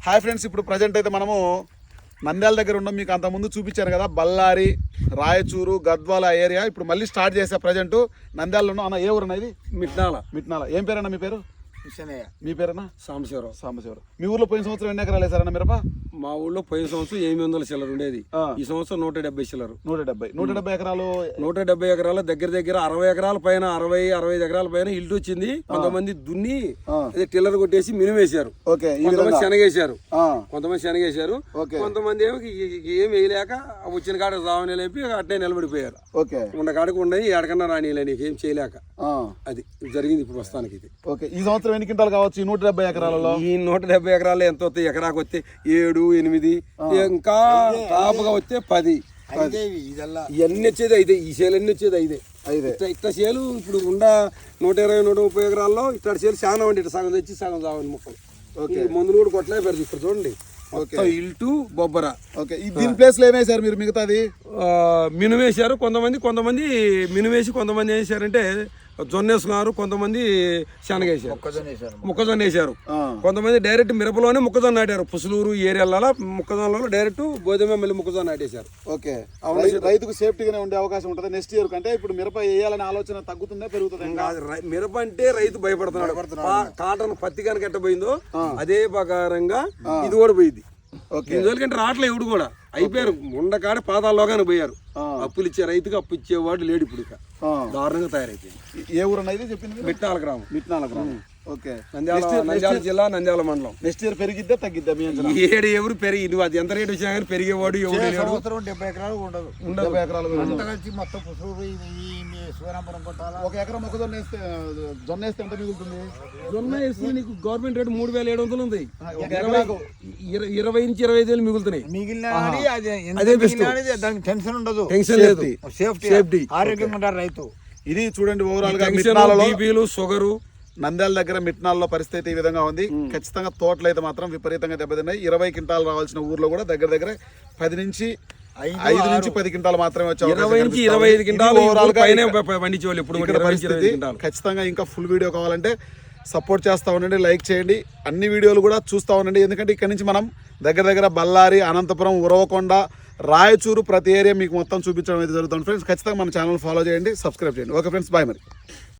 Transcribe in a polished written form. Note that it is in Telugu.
హాయ్ ఫ్రెండ్స్, ఇప్పుడు ప్రజెంట్ అయితే మనము నంద్యాల దగ్గర ఉన్నాం. మీకు అంతకుముందు చూపించాను కదా, బళ్ళారి, రాయచూరు, గద్వాల ఏరియా. ఇప్పుడు మళ్ళీ స్టార్ట్ చేసా. ప్రజెంట్ నంద్యాలలో ఉన్నాం. అన్న ఏ ఊరు అన్న ఇది? మిట్నాల. ఏం పేరన్నా మీ పేరు? మీ పేరన్నా? సాంబశివరావు. మీ ఊర్లో పోయిన సంవత్సరం ఎన్ని ఎకరాలు వేసారన్న మిరప? మా ఊళ్ళో పోయిన సంవత్సరం 800 చిల్లర ఉండేది. ఈ సంవత్సరం 170 చిల్లర. 170 ఎకరాలు. 170 ఎకరాల దగ్గర 60 ఎకరాల పైన 65 ఎకరాల పైన ఇల్లు వచ్చింది. కొంతమంది దున్ని టిల్లర్ కొట్టేసి మినిమేశారు. కొంతమంది శనగేశారు. కొంతమంది ఏం వేయలేక వచ్చిన కాడ జావనే లేపి అట్నే నిలబడిపోయారు. ఉన్న కాడకు ఉండయి ఎడకన్నా రానియలే, ఏం చేయలేక అది జరిగింది ఇప్పుడు ప్రస్తుతానికి. ఇది ఈ సంవత్సరం ఎన్ని క్వింటాలు కావచ్చు? 170 ఎకరాలలో. ఈ 170 ఎకరాలు ఎంత వస్తాయి? ఎకరాకు వస్తే 7, 8, ఇంకా టాప్గా వస్తే 10. ఇవన్నీ వచ్చేది 5. ఈ సేలు అన్ని వచ్చేది 5. ఇట్లా సేలు ఇప్పుడు ఉన్న 120, 130 ఎకరాల్లో ఇట్లా సేలు చాలా ఉండి ఇట్లా సగం తెచ్చి సగం చావండి మొక్కలు. మందులు కూడా కొట్టలే పెడతారు. ఇక్కడ చూడండి, ఇల్టు బొబ్బర. దీని ప్లేస్ లో ఏమేసారు మీరు? మిగతాది మినుమేశారు. కొంతమంది మినుమేసి కొంతమంది ఏం చేశారంటే జొన్న వేసుకున్నారు. కొంతమంది శనగేశారు, మొక్కజొన్న వేసారు. కొంతమంది డైరెక్ట్ మిరపలోనే మొక్కజొన్న నాటారు. పుసులూరు ఏరియాలలో మొక్కజొన్నలో డైరెక్ట్ గోధుమ మళ్ళీ మొక్కజొన్న నాటేశారు. రైతుకు సేఫ్టీగానే ఉండే అవకాశం ఉంటుంది నెక్స్ట్ ఇయర్ కంటే. ఇప్పుడు మిరప వేయాలనే ఆలోచన తగ్గుతుందా పెరుగుతుందా? మిరప అంటే రైతు భయపడుతున్నాడు. కాటన్ పత్తి కనుక ఎట్టబోయిందో అదే ప్రకారంగా ఇది కూడా పోయింది. ఎందుకంటే రావట్లే ఎవడు కూడా అయిపోయారు. ఉండకాడ పాదాల్లోగానే పోయారు. అప్పులు ఇచ్చే రైతుకి అప్పు ఇచ్చేవాడు లేడు. ఇప్పుడు దారుణంగా తయారైపోయింది. ఏ ఊరు అనేది చెప్పింది? మిట్నాల గ్రామం. నంద్యాల జిల్లా, నంద్యాల మండలం. నెక్స్ట్ ఇయర్ పెరిగిద్దా తగ్గిద్దా? ఏడు ఎవరు పెరిగి నువ్వు అది ఎంత రేటు వచ్చినా కానీ పెరిగేవాడు ఎవరు లేడు. 70 ఎకరాలు ఉండదు. 70 ఎకరాలు కలిసి మొత్తం శివరాంపురం కొట్టాలా. 1 ఎకరం మొక్కజొన్న వేస్తే జొన్న వేస్తే ఎంత మిగులుతుంది? జొన్న వేస్తే నీకు గవర్నమెంట్ రేటు 3700 ఉంది. 20 నుంచి 25 మిగులుతున్నాయి. మిగిలిన అదే బెస్ట్. దానికి టెన్షన్ ఉండదు, టెన్షన్ లేదు, సేఫ్టీ, ఆరోగ్యంగా ఉంటారు రైతు. ఇది చూడండి ఓవరాల్ గా బీపీలు, షుగరు. నంద్యాల దగ్గర మిట్నాల్లో పరిస్థితి ఈ విధంగా ఉంది. ఖచ్చితంగా తోటలు అయితే మాత్రం విపరీతంగా దెబ్బతిన్నాయి. 20 క్వింటాలు రావాల్సిన ఊర్లో కూడా దగ్గర 10 నుంచి 10 క్వింటాలు మాత్రమే వచ్చాయి. 20 నుంచి 25 క్వింటాలు ఓవరాల్ గా పండించేవాళ్ళు. ఇప్పుడు పరిస్థితి. ఖచ్చితంగా ఇంకా ఫుల్ వీడియో కావాలంటే సపోర్ట్ చేస్తూ ఉండండి, లైక్ చేయండి. అన్ని వీడియోలు కూడా చూస్తూ ఉండండి. ఎందుకంటే ఇక్కడ నుంచి మనం దగ్గర బళ్ళారి, అనంతపురం, ఉరవకొండ, రాయచూరు ప్రతి ఏరియా మీకు మొత్తం చూపించడం అయితే జరుగుతుంది ఫ్రెండ్స్. ఖచ్చితంగా మన ఛానల్ ఫాలో చేయండి, సబ్స్క్రైబ్ చేయండి. ఓకే ఫ్రెండ్స్, బాయ్ మరి.